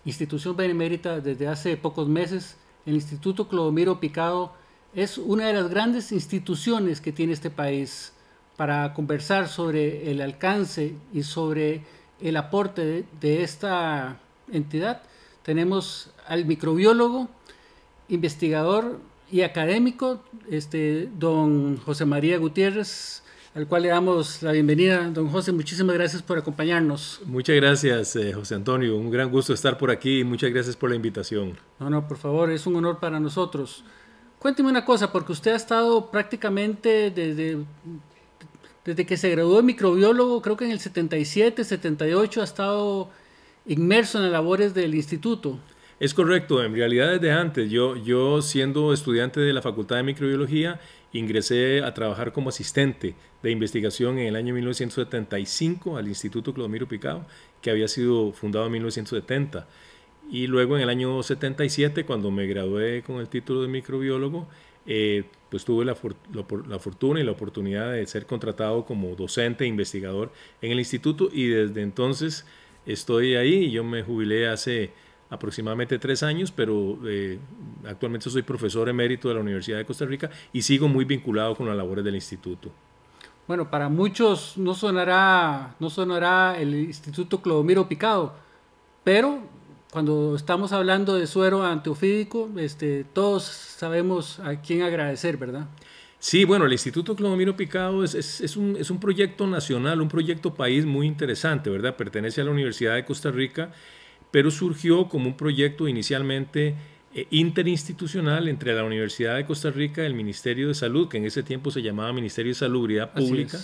institución benemérita desde hace pocos meses. El Instituto Clodomiro Picado es una de las grandes instituciones que tiene este país para conversar sobre el alcance y sobre el aporte de esta entidad. Tenemos al microbiólogo, investigador y académico, don José María Gutiérrez, al cual le damos la bienvenida. Don José, muchísimas gracias por acompañarnos. Muchas gracias, José Antonio. Un gran gusto estar por aquí y muchas gracias por la invitación. No, por favor, es un honor para nosotros. Cuénteme una cosa, porque usted ha estado prácticamente desde que se graduó de microbiólogo, creo que en el 77, 78, ha estado inmerso en las labores del instituto. Es correcto, en realidad desde antes. Yo siendo estudiante de la Facultad de Microbiología, ingresé a trabajar como asistente de investigación en el año 1975 al Instituto Clodomiro Picado, que había sido fundado en 1970. Y luego en el año 77, cuando me gradué con el título de microbiólogo, pues tuve la fortuna y la oportunidad de ser contratado como docente e investigador en el instituto, y desde entonces estoy ahí. Y yo me jubilé hace aproximadamente 3 años, pero actualmente soy profesor emérito de la Universidad de Costa Rica y sigo muy vinculado con las labores del instituto. Bueno, para muchos no sonará el Instituto Clodomiro Picado, pero cuando estamos hablando de suero antiofídico, todos sabemos a quién agradecer, ¿verdad? Sí, bueno, el Instituto Clodomiro Picado es un proyecto nacional, un proyecto país muy interesante, ¿verdad? Pertenece a la Universidad de Costa Rica, pero surgió como un proyecto inicialmente interinstitucional entre la Universidad de Costa Rica y el Ministerio de Salud, que en ese tiempo se llamaba Ministerio de Salubridad Pública,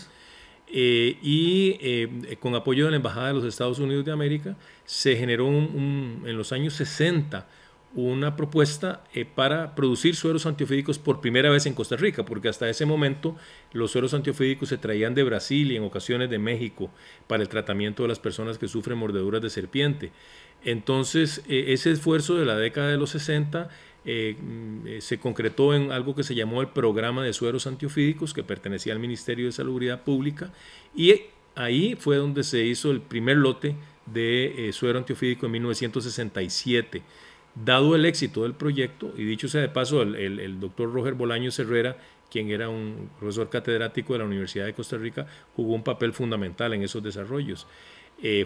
con apoyo de la Embajada de los Estados Unidos de América. Se generó en los años 60 una propuesta para producir sueros antiofídicos por primera vez en Costa Rica, porque hasta ese momento los sueros antiofídicos se traían de Brasil y en ocasiones de México para el tratamiento de las personas que sufren mordeduras de serpiente. Entonces, ese esfuerzo de la década de los 60 se concretó en algo que se llamó el Programa de Sueros Antiofídicos, que pertenecía al Ministerio de Salubridad Pública, y ahí fue donde se hizo el primer lote de suero antiofídico en 1967. Dado el éxito del proyecto, y dicho sea de paso, el doctor Roger Bolaños Herrera, quien era un profesor catedrático de la Universidad de Costa Rica, jugó un papel fundamental en esos desarrollos.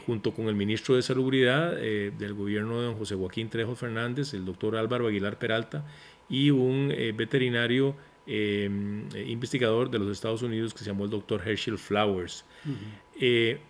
Junto con el ministro de Salubridad del gobierno de don José Joaquín Trejo Fernández, el doctor Álvaro Aguilar Peralta, y un veterinario investigador de los Estados Unidos que se llamó el doctor Herschel Flowers.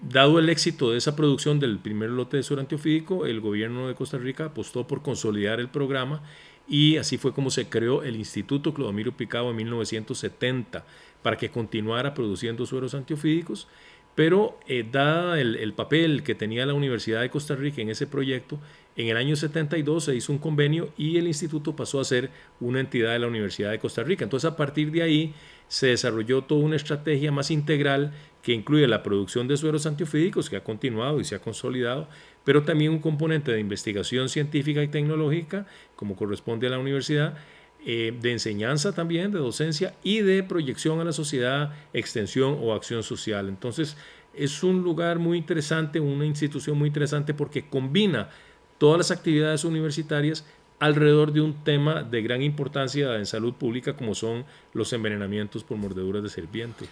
Dado el éxito de esa producción del primer lote de suero antiofídico, el gobierno de Costa Rica apostó por consolidar el programa, y así fue como se creó el Instituto Clodomiro Picado en 1970 para que continuara produciendo sueros antiofídicos. Pero dada el papel que tenía la Universidad de Costa Rica en ese proyecto, en el año 72 se hizo un convenio y el instituto pasó a ser una entidad de la Universidad de Costa Rica. Entonces, a partir de ahí se desarrolló toda una estrategia más integral que incluye la producción de sueros antiofídicos, que ha continuado y se ha consolidado, pero también un componente de investigación científica y tecnológica, como corresponde a la universidad, de enseñanza también, de docencia y de proyección a la sociedad, extensión o acción social. Entonces es un lugar muy interesante, una institución muy interesante, porque combina todas las actividades universitarias alrededor de un tema de gran importancia en salud pública, como son los envenenamientos por mordeduras de serpiente.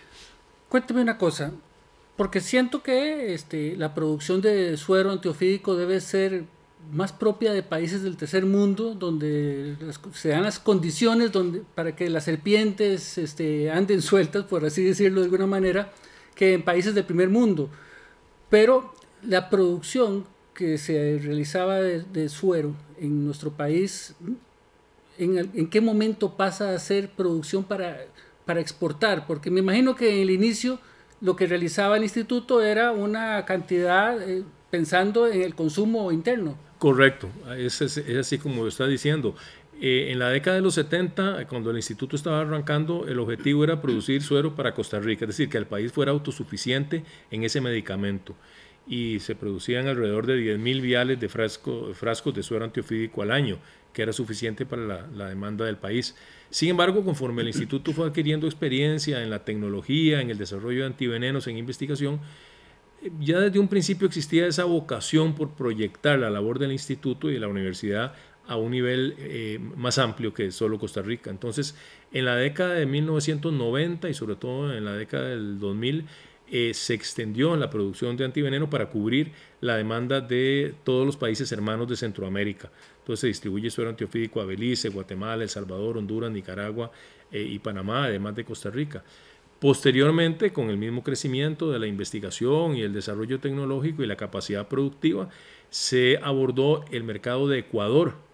Cuénteme una cosa, porque siento que la producción de suero antiofídico debe ser más propia de países del tercer mundo, donde se dan las condiciones para que las serpientes anden sueltas, por así decirlo de alguna manera, que en países del primer mundo. Pero la producción que se realizaba de suero en nuestro país, ¿en qué momento pasa a ser producción para exportar? Porque me imagino que en el inicio lo que realizaba el instituto era una cantidad pensando en el consumo interno. Correcto, es así como lo está diciendo. En la década de los 70, cuando el instituto estaba arrancando, el objetivo era producir suero para Costa Rica, es decir, que el país fuera autosuficiente en ese medicamento. Y se producían alrededor de 10.000 viales de frascos de suero antiofídico al año, que era suficiente para la demanda del país. Sin embargo, conforme el instituto fue adquiriendo experiencia en la tecnología, en el desarrollo de antivenenos, en investigación, ya desde un principio existía esa vocación por proyectar la labor del instituto y de la universidad a un nivel más amplio que solo Costa Rica. Entonces, en la década de 1990 y sobre todo en la década del 2000, se extendió la producción de antiveneno para cubrir la demanda de todos los países hermanos de Centroamérica. Entonces se distribuye suero antiofídico a Belice, Guatemala, El Salvador, Honduras, Nicaragua y Panamá, además de Costa Rica. Posteriormente, con el mismo crecimiento de la investigación y el desarrollo tecnológico y la capacidad productiva, se abordó el mercado de Ecuador,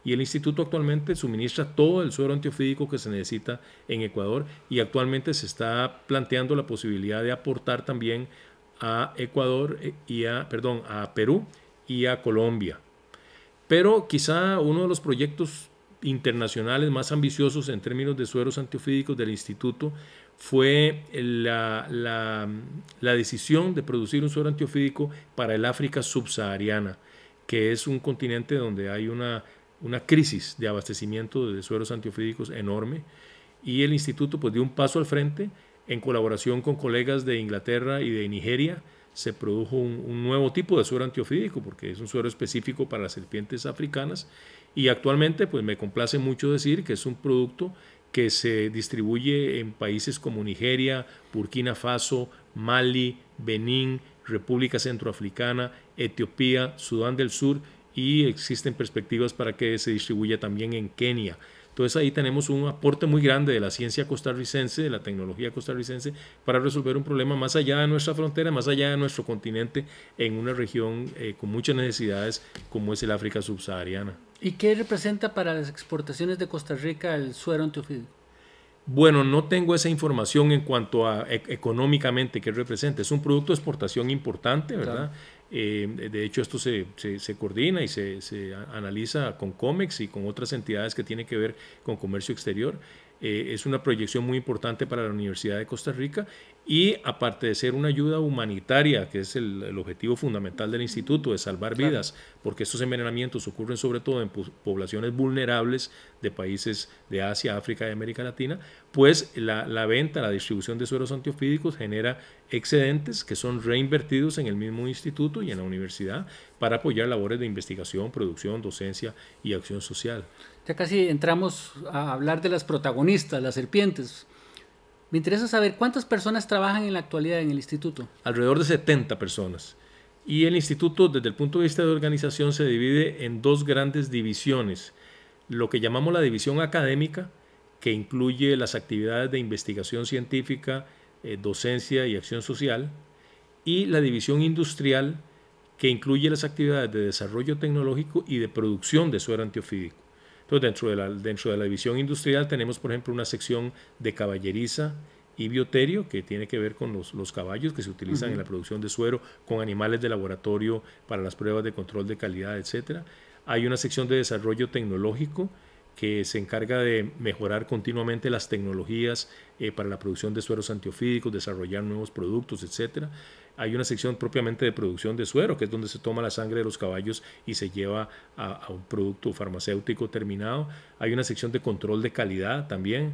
y el instituto actualmente suministra todo el suero antiofídico que se necesita en Ecuador, y actualmente se está planteando la posibilidad de aportar también a Ecuador a Perú y a Colombia. Pero quizá uno de los proyectos internacionales más ambiciosos en términos de sueros antiofídicos del instituto fue la decisión de producir un suero antiofídico para el África subsahariana, que es un continente donde hay una crisis de abastecimiento de sueros antiofídicos enorme, y el instituto pues dio un paso al frente. En colaboración con colegas de Inglaterra y de Nigeria se produjo un nuevo tipo de suero antiofídico, porque es un suero específico para las serpientes africanas, y actualmente pues me complace mucho decir que es un producto que se distribuye en países como Nigeria, Burkina Faso, Mali, Benín, República Centroafricana, Etiopía, Sudán del Sur, y existen perspectivas para que se distribuya también en Kenia. Entonces ahí tenemos un aporte muy grande de la ciencia costarricense, de la tecnología costarricense, para resolver un problema más allá de nuestra frontera, más allá de nuestro continente, en una región con muchas necesidades como es el África subsahariana. ¿Y qué representa para las exportaciones de Costa Rica el suero antiofídico? Bueno, no tengo esa información en cuanto a económicamente qué representa. Es un producto de exportación importante, ¿verdad? Claro. De hecho, esto se coordina y se analiza con COMEX y con otras entidades que tienen que ver con comercio exterior. Es una proyección muy importante para la Universidad de Costa Rica, y aparte de ser una ayuda humanitaria, que es el objetivo fundamental del instituto, de salvar vidas, claro, porque estos envenenamientos ocurren sobre todo en poblaciones vulnerables de países de Asia, África y América Latina, pues la venta, la distribución de sueros antiofídicos genera excedentes que son reinvertidos en el mismo instituto y en la universidad para apoyar labores de investigación, producción, docencia y acción social. Ya casi entramos a hablar de las protagonistas, las serpientes. Me interesa saber cuántas personas trabajan en la actualidad en el instituto. Alrededor de 70 personas. Y el instituto, desde el punto de vista de organización, se divide en dos grandes divisiones. Lo que llamamos la división académica, que incluye las actividades de investigación científica, docencia y acción social, y la división industrial, que incluye las actividades de desarrollo tecnológico y de producción de suero antiofídico. Entonces, dentro de la división industrial tenemos, por ejemplo, una sección de caballeriza y bioterio, que tiene que ver con los caballos que se utilizan en la producción de suero, con animales de laboratorio para las pruebas de control de calidad, etc. Hay una sección de desarrollo tecnológico que se encarga de mejorar continuamente las tecnologías para la producción de sueros antiofídicos, desarrollar nuevos productos, etc. Hay una sección propiamente de producción de suero, que es donde se toma la sangre de los caballos y se lleva a un producto farmacéutico terminado. Hay una sección de control de calidad también,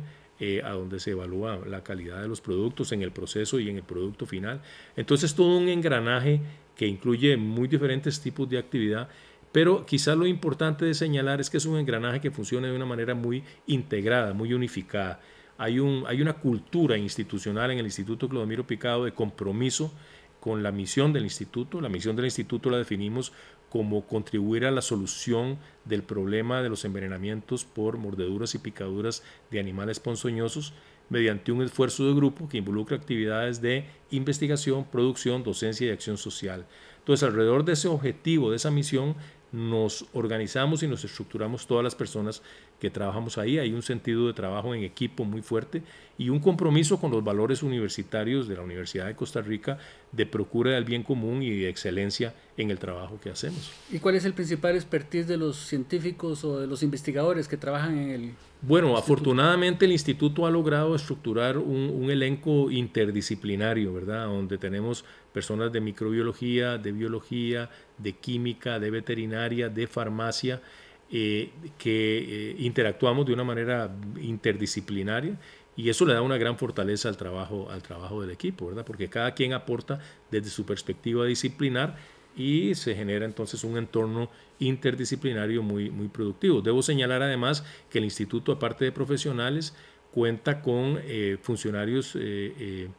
a donde se evalúa la calidad de los productos en el proceso y en el producto final. Entonces, todo un engranaje que incluye muy diferentes tipos de actividad, pero quizás lo importante de señalar es que es un engranaje que funciona de una manera muy integrada, muy unificada. Hay una cultura institucional en el Instituto Clodomiro Picado de compromiso con la misión del instituto. La misión del instituto la definimos como contribuir a la solución del problema de los envenenamientos por mordeduras y picaduras de animales ponzoñosos, mediante un esfuerzo de grupo que involucra actividades de investigación, producción, docencia y acción social. Entonces, alrededor de ese objetivo, de esa misión, nos organizamos y nos estructuramos todas las personas que trabajamos ahí. Hay un sentido de trabajo en equipo muy fuerte y un compromiso con los valores universitarios de la Universidad de Costa Rica de procura del bien común y de excelencia en el trabajo que hacemos. ¿Y cuál es el principal expertise de los científicos o de los investigadores que trabajan en el Bueno, afortunadamente el instituto ha logrado estructurar un elenco interdisciplinario, ¿verdad? Donde tenemos personas de microbiología, de biología, de química, de veterinaria, de farmacia, que interactuamos de una manera interdisciplinaria, Y eso le da una gran fortaleza al trabajo del equipo, ¿verdad? Porque cada quien aporta desde su perspectiva disciplinar y se genera entonces un entorno interdisciplinario muy, muy productivo. Debo señalar además que el instituto, aparte de profesionales, cuenta con funcionarios que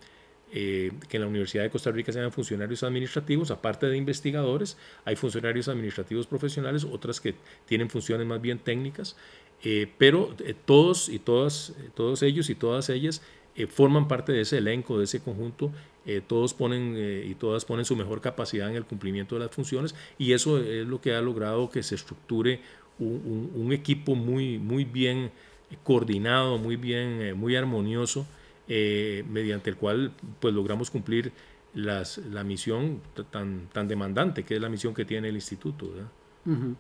en la Universidad de Costa Rica se llaman funcionarios administrativos, aparte de investigadores, hay funcionarios administrativos profesionales, otras que tienen funciones más bien técnicas, pero todos y todas, todos ellos y todas ellas forman parte de ese elenco, de ese conjunto. Todos ponen y todas ponen su mejor capacidad en el cumplimiento de las funciones, y eso es lo que ha logrado que se estructure un equipo muy, muy bien coordinado, muy bien, muy armonioso, mediante el cual pues logramos cumplir la misión tan demandante que es la misión que tiene el instituto, ¿verdad? Uh-huh.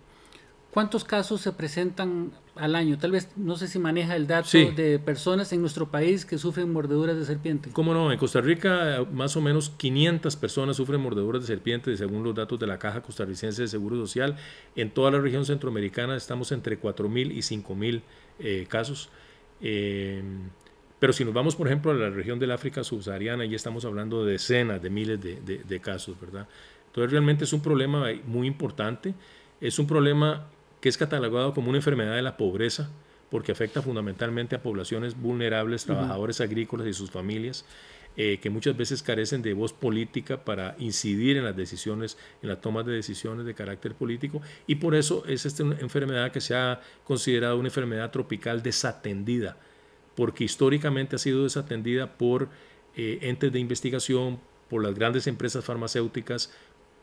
¿Cuántos casos se presentan al año? Tal vez, no sé si maneja el dato Sí. de personas en nuestro país que sufren mordeduras de serpiente. ¿Cómo no? En Costa Rica más o menos 500 personas sufren mordeduras de serpiente según los datos de la Caja Costarricense de Seguro Social. En toda la región centroamericana estamos entre 4.000 y 5.000 casos. Pero si nos vamos, por ejemplo, a la región del África subsahariana, ya estamos hablando de decenas de miles de casos, ¿verdad? Entonces realmente es un problema muy importante. Es un problema que es catalogado como una enfermedad de la pobreza, porque afecta fundamentalmente a poblaciones vulnerables, trabajadores agrícolas y sus familias, que muchas veces carecen de voz política para incidir en las decisiones, en la toma de decisiones de carácter político, y por eso es una enfermedad que se ha considerado una enfermedad tropical desatendida, porque históricamente ha sido desatendida por entes de investigación, por las grandes empresas farmacéuticas,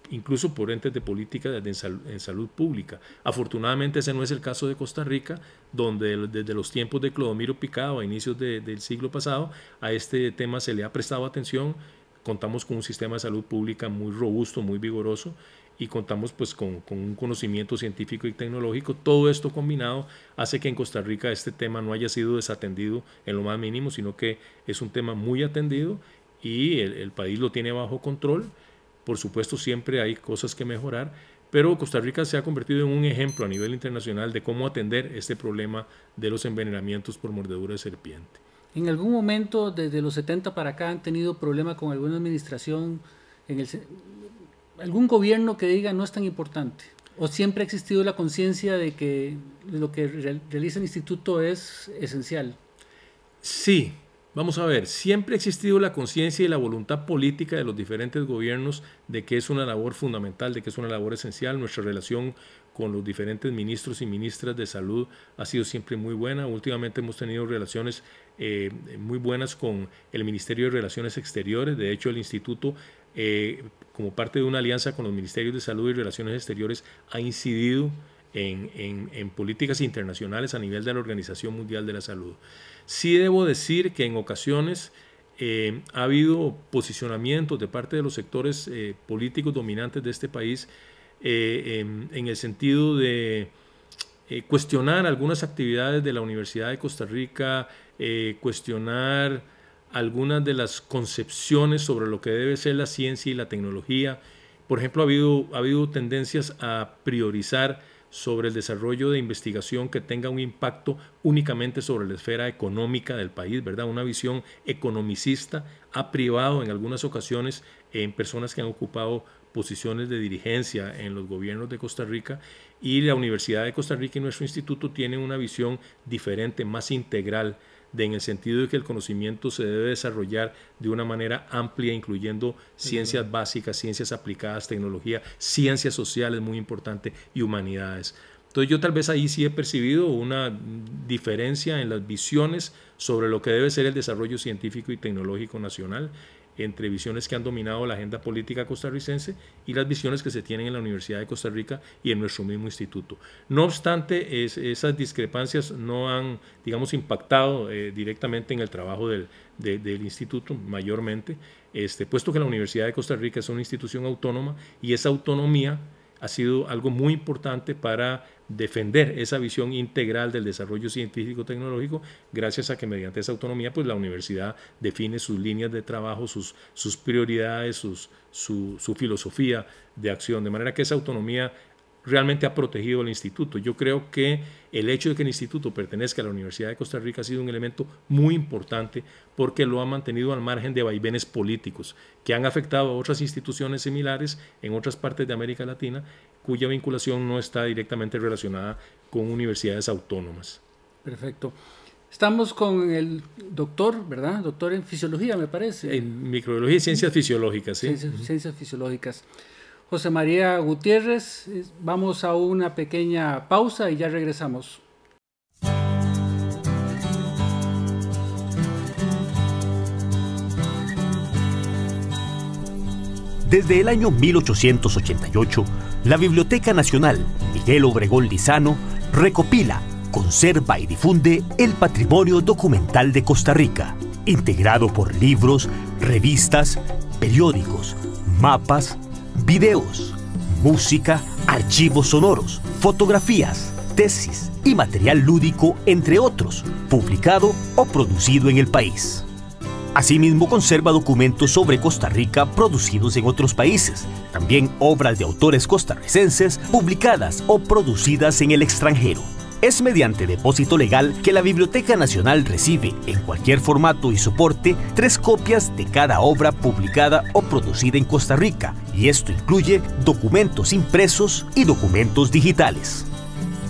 incluso por entes de política en salud pública. Afortunadamente ese no es el caso de Costa Rica, donde desde los tiempos de Clodomiro Picado a inicios del siglo pasado a este tema se le ha prestado atención. Contamos con un sistema de salud pública muy robusto, muy vigoroso, y contamos pues con un conocimiento científico y tecnológico. Todo esto combinado hace que en Costa Rica este tema no haya sido desatendido en lo más mínimo, sino que es un tema muy atendido y el país lo tiene bajo control. Por supuesto, siempre hay cosas que mejorar, pero Costa Rica se ha convertido en un ejemplo a nivel internacional de cómo atender este problema de los envenenamientos por mordedura de serpiente. ¿En algún momento, desde los 70 para acá, han tenido problema con alguna administración, algún gobierno que diga no es tan importante? ¿O siempre ha existido la conciencia de que lo que realiza el instituto es esencial? Sí. Vamos a ver, siempre ha existido la conciencia y la voluntad política de los diferentes gobiernos de que es una labor fundamental, de que es una labor esencial. Nuestra relación con los diferentes ministros y ministras de salud ha sido siempre muy buena. Últimamente hemos tenido relaciones muy buenas con el Ministerio de Relaciones Exteriores. De hecho, el instituto, como parte de una alianza con los Ministerios de Salud y Relaciones Exteriores, ha incidido en políticas internacionales a nivel de la Organización Mundial de la Salud. Sí debo decir que en ocasiones ha habido posicionamientos de parte de los sectores políticos dominantes de este país en el sentido de cuestionar algunas actividades de la Universidad de Costa Rica, cuestionar algunas de las concepciones sobre lo que debe ser la ciencia y la tecnología. Por ejemplo, ha habido tendencias a priorizar sobre el desarrollo de investigación que tenga un impacto únicamente sobre la esfera económica del país, ¿verdad? Una visión economicista ha privado en algunas ocasiones en personas que han ocupado posiciones de dirigencia en los gobiernos de Costa Rica, y la Universidad de Costa Rica y nuestro instituto tienen una visión diferente, más integral, en el sentido de que el conocimiento se debe desarrollar de una manera amplia, incluyendo ciencias básicas, ciencias aplicadas, tecnología, ciencias sociales, muy importante, y humanidades. Entonces yo tal vez ahí sí he percibido una diferencia en las visiones sobre lo que debe ser el desarrollo científico y tecnológico nacional, entre visiones que han dominado la agenda política costarricense y las visiones que se tienen en la Universidad de Costa Rica y en nuestro mismo instituto. No obstante, esas discrepancias no han, digamos, impactado directamente en el trabajo del instituto, mayormente, puesto que la Universidad de Costa Rica es una institución autónoma, y esa autonomía ha sido algo muy importante para defender esa visión integral del desarrollo científico-tecnológico, gracias a que mediante esa autonomía pues la universidad define sus líneas de trabajo, sus prioridades, su filosofía de acción, de manera que esa autonomía realmente ha protegido al instituto. Yo creo que el hecho de que el instituto pertenezca a la Universidad de Costa Rica ha sido un elemento muy importante porque lo ha mantenido al margen de vaivenes políticos que han afectado a otras instituciones similares en otras partes de América Latina, cuya vinculación no está directamente relacionada con universidades autónomas. Perfecto. Estamos con el doctor, ¿verdad? Doctor en fisiología, me parece. En microbiología y ciencias fisiológicas, sí. Ciencias fisiológicas. José María Gutiérrez, vamos a una pequeña pausa y ya regresamos. Desde el año 1888, la Biblioteca Nacional Miguel Obregón Lizano recopila, conserva y difunde el patrimonio documental de Costa Rica, integrado por libros, revistas, periódicos, mapas, videos, música, archivos sonoros, fotografías, tesis y material lúdico, entre otros, publicado o producido en el país. Asimismo, conserva documentos sobre Costa Rica producidos en otros países, también obras de autores costarricenses publicadas o producidas en el extranjero. Es mediante depósito legal que la Biblioteca Nacional recibe, en cualquier formato y soporte, 3 copias de cada obra publicada o producida en Costa Rica, y esto incluye documentos impresos y documentos digitales.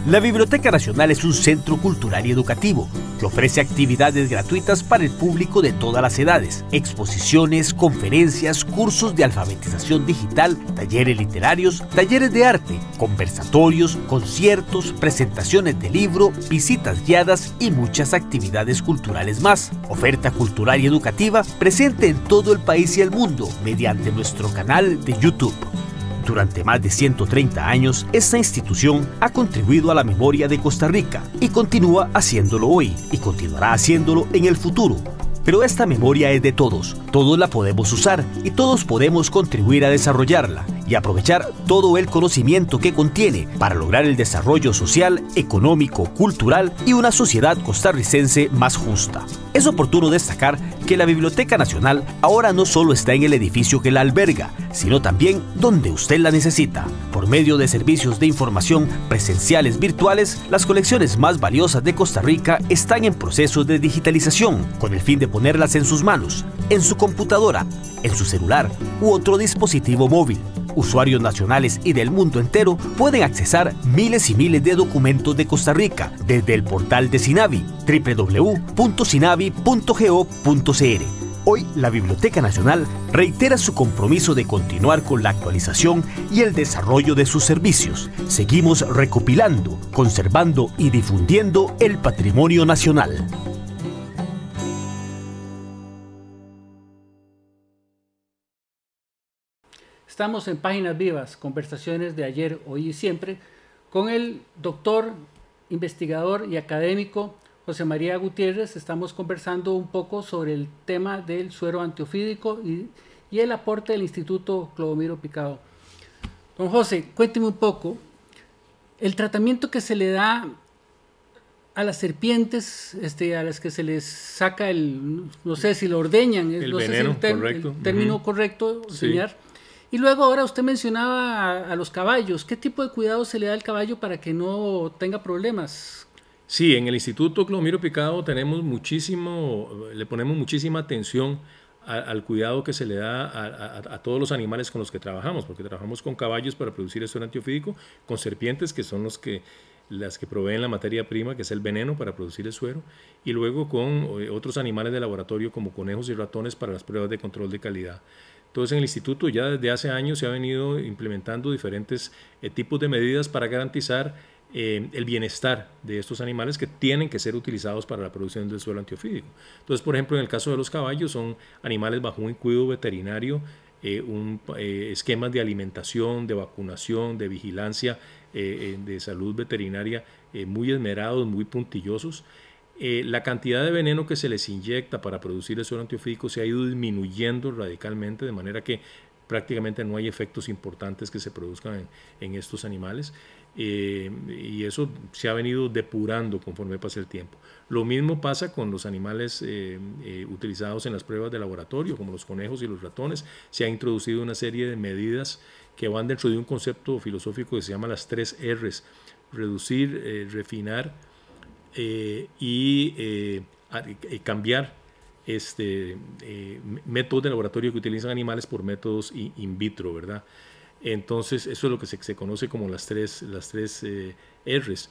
La Biblioteca Nacional es un centro cultural y educativo que ofrece actividades gratuitas para el público de todas las edades, exposiciones, conferencias, cursos de alfabetización digital, talleres literarios, talleres de arte, conversatorios, conciertos, presentaciones de libro, visitas guiadas y muchas actividades culturales más. Oferta cultural y educativa presente en todo el país y el mundo mediante nuestro canal de YouTube. Durante más de 130 años, esta institución ha contribuido a la memoria de Costa Rica y continúa haciéndolo hoy y continuará haciéndolo en el futuro. Pero esta memoria es de todos la podemos usar y todos podemos contribuir a desarrollarla y aprovechar todo el conocimiento que contiene para lograr el desarrollo social, económico, cultural y una sociedad costarricense más justa. Es oportuno destacar que la Biblioteca Nacional ahora no solo está en el edificio que la alberga, sino también donde usted la necesita. Por medio de servicios de información presenciales virtuales, las colecciones más valiosas de Costa Rica están en proceso de digitalización, con el fin de ponerlas en sus manos, en su computadora, en su celular u otro dispositivo móvil. Usuarios nacionales y del mundo entero pueden accesar miles y miles de documentos de Costa Rica desde el portal de Sinavi, www.sinavi.go.cr. Hoy, la Biblioteca Nacional reitera su compromiso de continuar con la actualización y el desarrollo de sus servicios. Seguimos recopilando, conservando y difundiendo el patrimonio nacional. Estamos en Páginas Vivas, conversaciones de ayer, hoy y siempre, con el doctor, investigador y académico José María Gutiérrez. Estamos conversando un poco sobre el tema del suero antiofídico y el aporte del Instituto Clodomiro Picado. Don José, cuénteme un poco, el tratamiento que se le da a las serpientes, a las que se les saca no sé si lo ordeñan, el no veneno, sé si correcto. El término correcto, ordeñar. Sí. Y luego ahora usted mencionaba a los caballos. ¿Qué tipo de cuidado se le da al caballo para que no tenga problemas? Sí, en el Instituto Clodomiro Picado le ponemos muchísima atención al cuidado que se le da a todos los animales con los que trabajamos, porque trabajamos con caballos para producir el suero antiofídico, con serpientes, que son las que proveen la materia prima, que es el veneno para producir el suero, y luego con otros animales de laboratorio como conejos y ratones para las pruebas de control de calidad. Entonces, en el instituto ya desde hace años se ha venido implementando diferentes tipos de medidas para garantizar el bienestar de estos animales que tienen que ser utilizados para la producción del suero antiofídico. Entonces, por ejemplo, en el caso de los caballos, son animales bajo un cuidado veterinario, esquemas de alimentación, de vacunación, de vigilancia, de salud veterinaria muy esmerados, muy puntillosos. La cantidad de veneno que se les inyecta para producir el suero antiofídico se ha ido disminuyendo radicalmente, de manera que prácticamente no hay efectos importantes que se produzcan en estos animales, y eso se ha venido depurando conforme pasa el tiempo. Lo mismo pasa con los animales utilizados en las pruebas de laboratorio, como los conejos y los ratones. Se ha introducido una serie de medidas que van dentro de un concepto filosófico que se llama las 3 R's: reducir, refinar y cambiar métodos de laboratorio que utilizan animales por métodos in vitro, ¿verdad? Entonces, eso es lo que se conoce como las tres R's.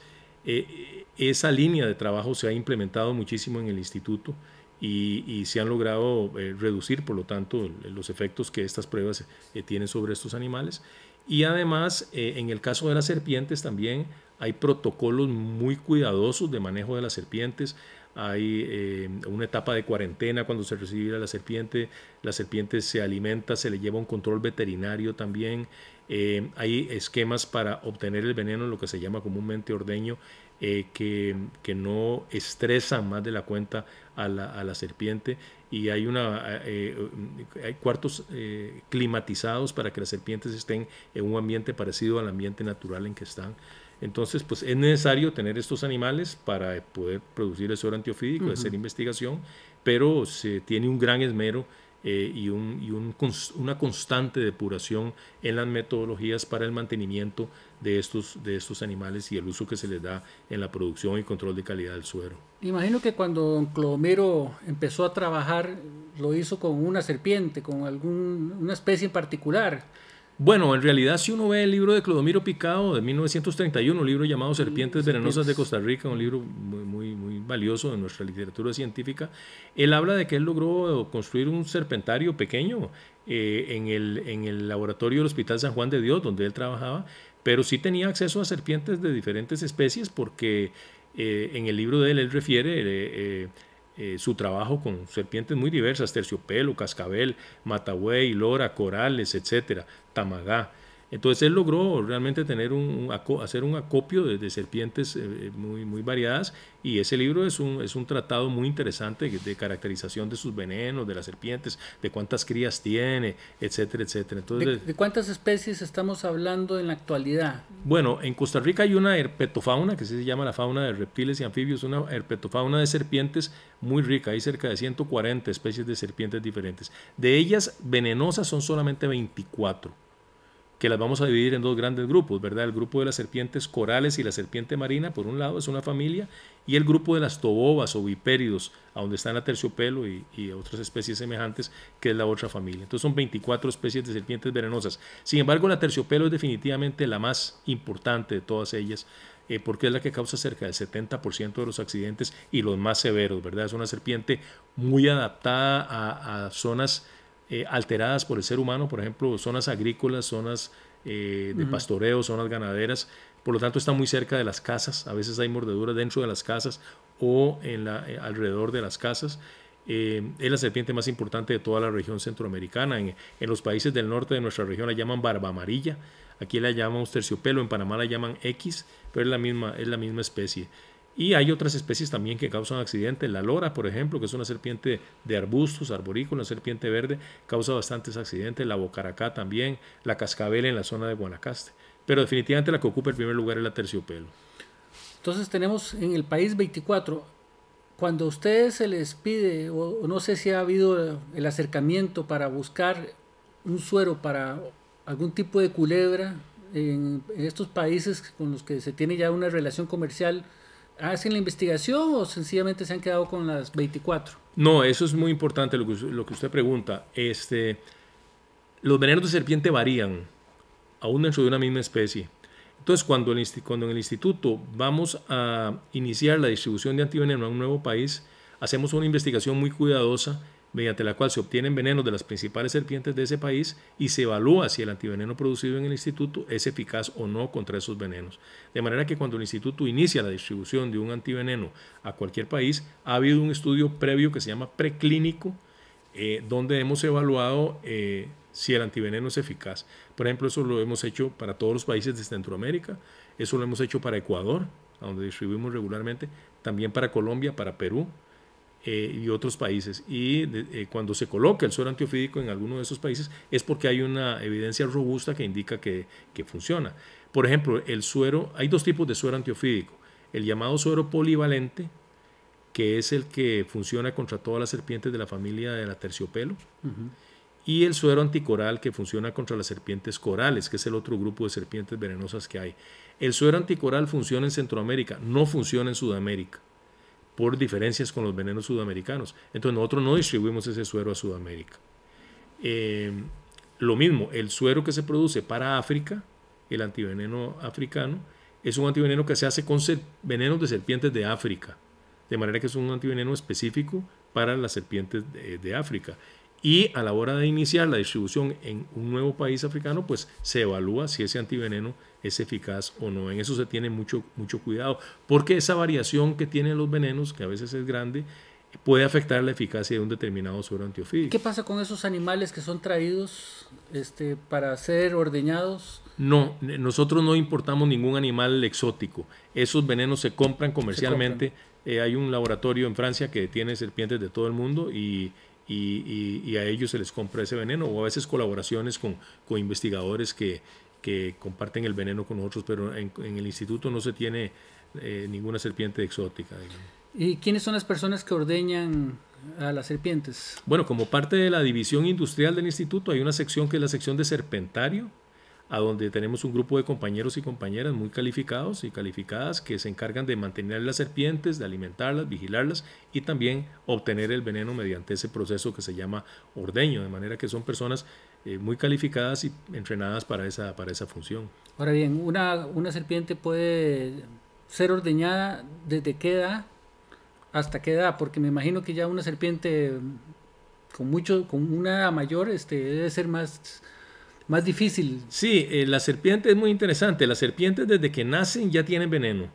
Esa línea de trabajo se ha implementado muchísimo en el instituto y se han logrado reducir, por lo tanto, los efectos que estas pruebas tienen sobre estos animales. Y además, en el caso de las serpientes también hay protocolos muy cuidadosos de manejo de las serpientes. Hay una etapa de cuarentena cuando se recibe a la serpiente se alimenta, se le lleva un control veterinario también. Hay esquemas para obtener el veneno, lo que se llama comúnmente ordeño, que no estresan más de la cuenta a la serpiente, y hay cuartos climatizados para que las serpientes estén en un ambiente parecido al ambiente natural en que están. Entonces, pues es necesario tener estos animales para poder producir el suero antiofídico, hacer investigación, pero se tiene un gran esmero y una constante depuración en las metodologías para el mantenimiento de estos animales y el uso que se les da en la producción y control de calidad del suero. Imagino que cuando don Clodomiro empezó a trabajar, lo hizo con una serpiente, con una especie en particular. Bueno, en realidad, si uno ve el libro de Clodomiro Picado de 1931, un libro llamado Serpientes Venenosas de Costa Rica, un libro muy valioso de nuestra literatura científica, él habla de que él logró construir un serpentario pequeño en el laboratorio del Hospital San Juan de Dios, donde él trabajaba, pero sí tenía acceso a serpientes de diferentes especies, porque en el libro de él refiere su trabajo con serpientes muy diversas: terciopelo, cascabel, matagüey, lora, corales, etcétera, tamagá. Entonces él logró realmente tener hacer un acopio de serpientes muy variadas, y ese libro es un tratado muy interesante de caracterización de sus venenos, de las serpientes, de cuántas crías tiene, etcétera, etcétera. Entonces, ¿De cuántas especies estamos hablando en la actualidad? Bueno, en Costa Rica hay una herpetofauna, que se llama la fauna de reptiles y anfibios, una herpetofauna de serpientes muy rica. Hay cerca de 140 especies de serpientes diferentes. De ellas, venenosas son solamente 24. Que las vamos a dividir en dos grandes grupos, ¿verdad? El grupo de las serpientes corales y la serpiente marina, por un lado, es una familia, y el grupo de las tobobas o vipéridos, a donde están la terciopelo y otras especies semejantes, que es la otra familia. Entonces son 24 especies de serpientes venenosas. Sin embargo, la terciopelo es definitivamente la más importante de todas ellas, porque es la que causa cerca del 70% de los accidentes y los más severos, ¿verdad? Es una serpiente muy adaptada a zonas alteradas por el ser humano, por ejemplo, zonas agrícolas, zonas de pastoreo, zonas ganaderas. Por lo tanto, está muy cerca de las casas. A veces hay mordeduras dentro de las casas o alrededor de las casas. Es la serpiente más importante de toda la región centroamericana. En los países del norte de nuestra región la llaman barba amarilla. Aquí la llamamos terciopelo. En Panamá la llaman X, pero es la misma especie. Y hay otras especies también que causan accidentes. La lora, por ejemplo, que es una serpiente de arbustos, arborícola, una serpiente verde, causa bastantes accidentes. La bocaracá también, la cascabel en la zona de Guanacaste. Pero definitivamente la que ocupa el primer lugar es la terciopelo. Entonces tenemos en el país 24. Cuando a ustedes se les pide, o no sé si ha habido el acercamiento para buscar un suero para algún tipo de culebra en estos países con los que se tiene ya una relación comercial, ¿hacen la investigación o sencillamente se han quedado con las 24? No, eso es muy importante lo que usted pregunta. Los venenos de serpiente varían, aún dentro de una misma especie. Entonces, cuando en el instituto vamos a iniciar la distribución de antiveneno a un nuevo país, hacemos una investigación muy cuidadosa, mediante la cual se obtienen venenos de las principales serpientes de ese país y se evalúa si el antiveneno producido en el instituto es eficaz o no contra esos venenos. De manera que cuando el instituto inicia la distribución de un antiveneno a cualquier país, ha habido un estudio previo que se llama preclínico, donde hemos evaluado si el antiveneno es eficaz. Por ejemplo, eso lo hemos hecho para todos los países de Centroamérica, eso lo hemos hecho para Ecuador, a donde distribuimos regularmente, también para Colombia, para Perú, y otros países. Y cuando se coloca el suero antiofídico en alguno de esos países es porque hay una evidencia robusta que indica que funciona. Por ejemplo, el suero, hay dos tipos de suero antiofídico. El llamado suero polivalente, que es el que funciona contra todas las serpientes de la familia de la terciopelo, y el suero anticoral, que funciona contra las serpientes corales, que es el otro grupo de serpientes venenosas que hay. El suero anticoral funciona en Centroamérica, no funciona en Sudamérica, por diferencias con los venenos sudamericanos. Entonces nosotros no distribuimos ese suero a Sudamérica. Lo mismo, el suero que se produce para África, el antiveneno africano, es un antiveneno que se hace con venenos de serpientes de África, de manera que es un antiveneno específico para las serpientes de África. Y a la hora de iniciar la distribución en un nuevo país africano, pues se evalúa si ese antiveneno es eficaz o no. En eso se tiene mucho cuidado, porque esa variación que tienen los venenos, que a veces es grande, puede afectar la eficacia de un determinado suero antiofídico. ¿Qué pasa con esos animales que son traídos para ser ordeñados? No, nosotros no importamos ningún animal exótico. Esos venenos se compran comercialmente. Hay un laboratorio en Francia que tiene serpientes de todo el mundo y a ellos se les compra ese veneno, o a veces colaboraciones con investigadores que comparten el veneno con nosotros, pero en el instituto no se tiene ninguna serpiente exótica, digamos. ¿Y quiénes son las personas que ordeñan a las serpientes? Bueno, como parte de la división industrial del instituto hay una sección que es la sección de serpentario, a donde tenemos un grupo de compañeros y compañeras muy calificados y calificadas que se encargan de mantener las serpientes, de alimentarlas, vigilarlas y también obtener el veneno mediante ese proceso que se llama ordeño, de manera que son personas muy calificadas y entrenadas para esa función. Ahora bien, una serpiente puede ser ordeñada ¿desde qué edad hasta qué edad? Porque me imagino que ya una serpiente con una edad mayor debe ser más difícil. Sí, la serpiente es muy interesante. Las serpientes desde que nacen ya tienen veneno,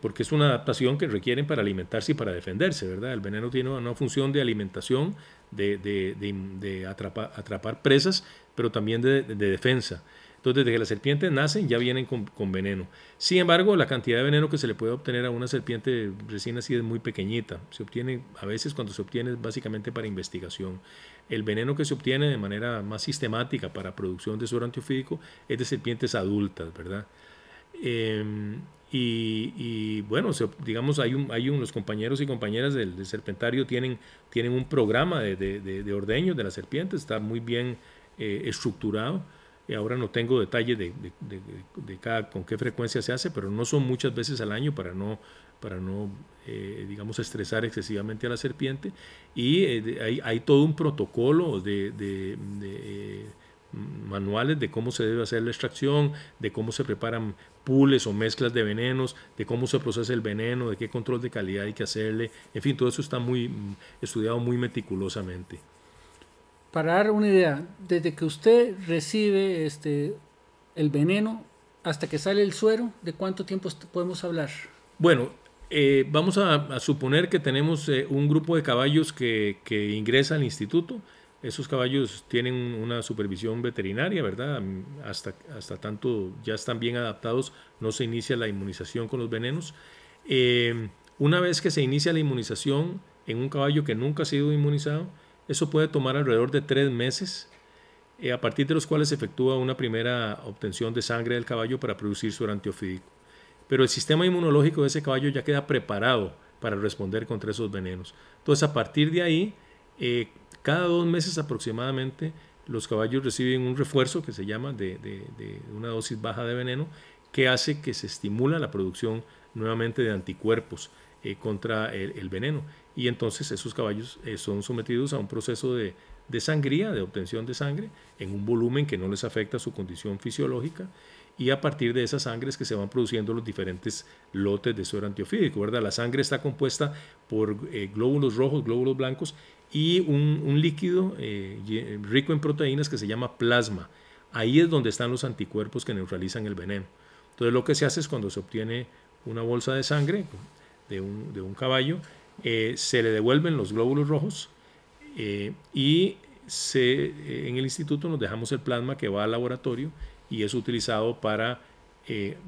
porque es una adaptación que requieren para alimentarse y para defenderse, ¿verdad? El veneno tiene una función de alimentación, de atrapar presas, pero también de defensa. Entonces, desde que las serpientes nacen ya vienen con veneno. Sin embargo, la cantidad de veneno que se le puede obtener a una serpiente recién nacida es muy pequeñita. Se obtiene, a veces cuando se obtiene es básicamente para investigación. El veneno que se obtiene de manera más sistemática para producción de suero antiofídico es de serpientes adultas, ¿verdad? Bueno, digamos, los compañeros y compañeras del serpentario tienen un programa de ordeño de las serpientes, está muy bien estructurado. Ahora no tengo detalle de con qué frecuencia se hace, pero no son muchas veces al año para no digamos, estresar excesivamente a la serpiente. Y hay todo un protocolo de manuales de cómo se debe hacer la extracción, de cómo se preparan pools o mezclas de venenos, de cómo se procesa el veneno, de qué control de calidad hay que hacerle. En fin, todo eso está muy estudiado muy meticulosamente. Para dar una idea, desde que usted recibe el veneno hasta que sale el suero, ¿de cuánto tiempo podemos hablar? Bueno, vamos a suponer que tenemos un grupo de caballos que ingresa al instituto. Esos caballos tienen una supervisión veterinaria, ¿verdad? Hasta tanto ya están bien adaptados, no se inicia la inmunización con los venenos. Una vez que se inicia la inmunización en un caballo que nunca ha sido inmunizado, eso puede tomar alrededor de 3 meses, a partir de los cuales se efectúa una primera obtención de sangre del caballo para producir suero antiofídico. Pero el sistema inmunológico de ese caballo ya queda preparado para responder contra esos venenos. Entonces, a partir de ahí, cada 2 meses aproximadamente, los caballos reciben un refuerzo que se llama de una dosis baja de veneno, que hace que se estimula la producción nuevamente de anticuerpos contra el veneno. Y entonces esos caballos son sometidos a un proceso de sangría, de obtención de sangre, en un volumen que no les afecta su condición fisiológica, y a partir de esa sangre es que se van produciendo los diferentes lotes de suero antiofídico, ¿verdad? La sangre está compuesta por glóbulos rojos, glóbulos blancos y un líquido rico en proteínas que se llama plasma. Ahí es donde están los anticuerpos que neutralizan el veneno. Entonces lo que se hace es cuando se obtiene una bolsa de sangre de un caballo, se le devuelven los glóbulos rojos y en el instituto nos dejamos el plasma que va al laboratorio y es utilizado para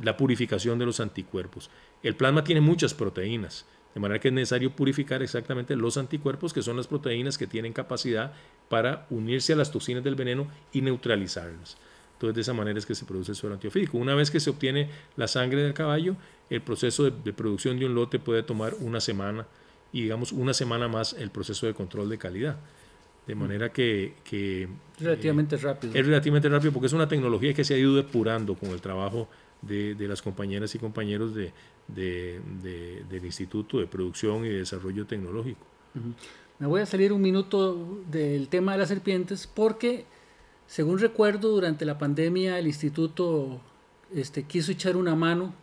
la purificación de los anticuerpos. El plasma tiene muchas proteínas, De manera que es necesario purificar exactamente los anticuerpos, que son las proteínas que tienen capacidad para unirse a las toxinas del veneno y neutralizarlas. Entonces, de esa manera es que se produce el suero antiofídico. Una vez que se obtiene la sangre del caballo, el proceso de producción de un lote puede tomar una semana y, digamos, una semana más el proceso de control de calidad. De manera que relativamente rápido. Es relativamente rápido porque es una tecnología que se ha ido depurando con el trabajo de las compañeras y compañeros del Instituto de Producción y de Desarrollo Tecnológico. Me voy a salir un minuto del tema de las serpientes porque, según recuerdo, durante la pandemia el instituto quiso echar una mano.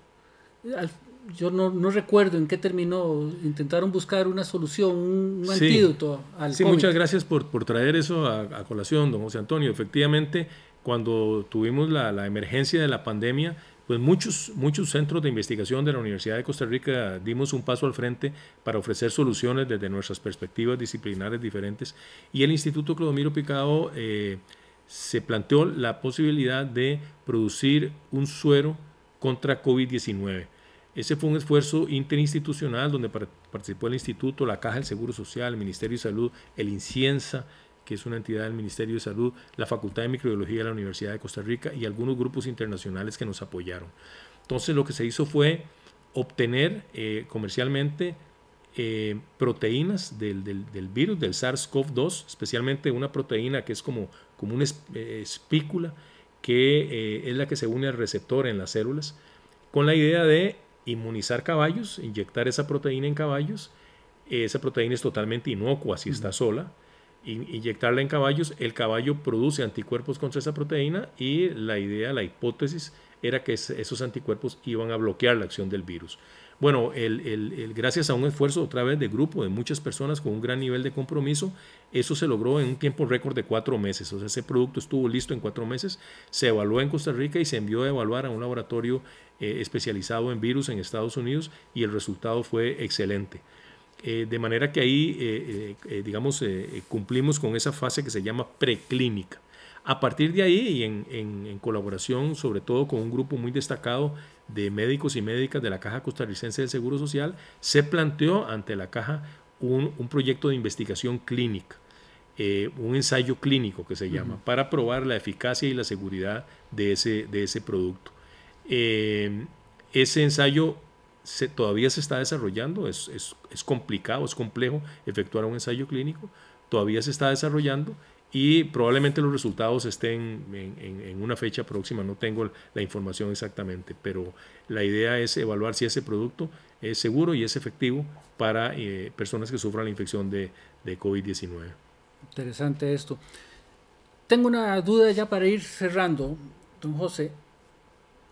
Yo no recuerdo en qué terminó. Intentaron buscar una solución, un antídoto al COVID. Muchas gracias por traer eso a colación, don José Antonio. Efectivamente, cuando tuvimos la emergencia de la pandemia, pues muchos centros de investigación de la Universidad de Costa Rica dimos un paso al frente para ofrecer soluciones desde nuestras perspectivas disciplinares diferentes, y el Instituto Clodomiro Picado se planteó la posibilidad de producir un suero contra COVID-19. Ese fue un esfuerzo interinstitucional donde participó el Instituto, la Caja del Seguro Social, el Ministerio de Salud, el INCIENSA, que es una entidad del Ministerio de Salud, la Facultad de Microbiología de la Universidad de Costa Rica y algunos grupos internacionales que nos apoyaron. Entonces lo que se hizo fue obtener comercialmente proteínas del virus, del SARS-CoV-2, especialmente una proteína que es como una espícula, que es la que se une al receptor en las células, con la idea de inmunizar caballos, inyectar esa proteína en caballos. Esa proteína es totalmente inocua si está sola. Inyectarla en caballos, el caballo produce anticuerpos contra esa proteína y la hipótesis era que esos anticuerpos iban a bloquear la acción del virus. Bueno, gracias a un esfuerzo otra vez de grupo de muchas personas con un gran nivel de compromiso, eso se logró en un tiempo récord de 4 meses. O sea, ese producto estuvo listo en 4 meses, se evaluó en Costa Rica y se envió a evaluar a un laboratorio especializado en virus en Estados Unidos, y el resultado fue excelente. De manera que ahí, cumplimos con esa fase que se llama preclínica. A partir de ahí, y en colaboración sobre todo con un grupo muy destacado de médicos y médicas de la Caja Costarricense del Seguro Social, se planteó ante la Caja un proyecto de investigación clínica, un ensayo clínico que se llama, para probar la eficacia y la seguridad de ese producto. Ese ensayo todavía se está desarrollando, es complicado, es complejo efectuar un ensayo clínico, todavía se está desarrollando y probablemente los resultados estén en una fecha próxima. No tengo la información exactamente, pero la idea es evaluar si ese producto es seguro y es efectivo para personas que sufran la infección de COVID-19. Interesante esto. Tengo una duda ya para ir cerrando, don José.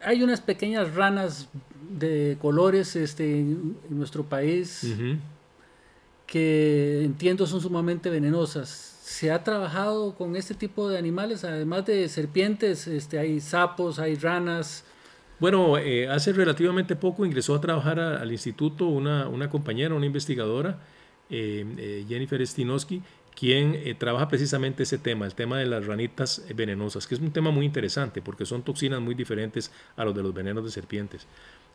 Hay unas pequeñas ranas de colores en nuestro país que entiendo son sumamente venenosas. ¿Se ha trabajado con este tipo de animales? Además de serpientes, hay sapos, hay ranas. Bueno, hace relativamente poco ingresó a trabajar al instituto una compañera, una investigadora, Jennifer Stinowski, quien trabaja precisamente ese tema, el tema de las ranitas venenosas, que es un tema muy interesante porque son toxinas muy diferentes a los de los venenos de serpientes.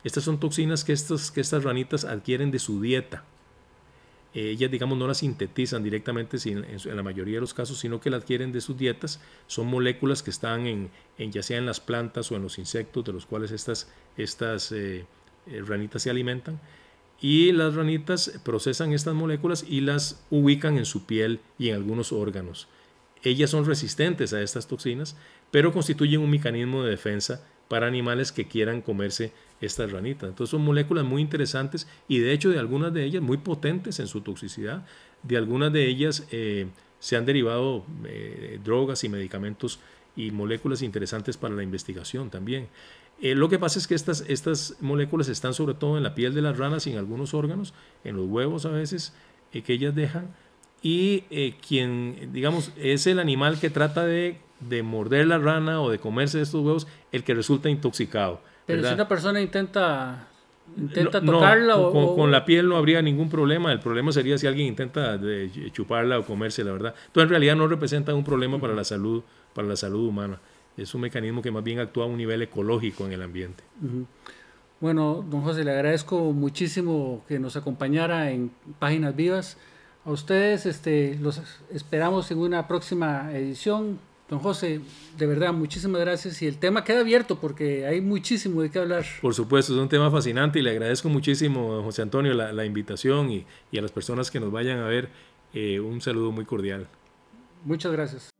Estas son toxinas que estas ranitas adquieren de su dieta. Ellas, digamos, no las sintetizan directamente en la mayoría de los casos, sino que las adquieren de sus dietas. Son moléculas que están ya sea en las plantas o en los insectos de los cuales estas ranitas se alimentan. Y las ranitas procesan estas moléculas y las ubican en su piel y en algunos órganos. Ellas son resistentes a estas toxinas, pero constituyen un mecanismo de defensa para animales que quieran comerse estas ranitas. Entonces son moléculas muy interesantes y de hecho de algunas de ellas muy potentes en su toxicidad. De algunas de ellas se han derivado drogas y medicamentos y moléculas interesantes para la investigación también. Lo que pasa es que estas moléculas están sobre todo en la piel de las ranas y en algunos órganos, en los huevos a veces, que ellas dejan, y quien, digamos, es el animal que trata de morder la rana o de comerse estos huevos, el que resulta intoxicado. Pero ¿verdad? si una persona intenta tocarla con la piel no habría ningún problema. El problema sería si alguien intenta chuparla o comérsela, ¿verdad? Entonces en realidad no representa un problema para la salud humana. Es un mecanismo que más bien actúa a un nivel ecológico en el ambiente. Bueno, don José, le agradezco muchísimo que nos acompañara en Páginas Vivas. A ustedes los esperamos en una próxima edición. Don José, de verdad, muchísimas gracias. Y el tema queda abierto porque hay muchísimo de qué hablar. Por supuesto, es un tema fascinante y le agradezco muchísimo, don José Antonio, la invitación y a las personas que nos vayan a ver, un saludo muy cordial. Muchas gracias.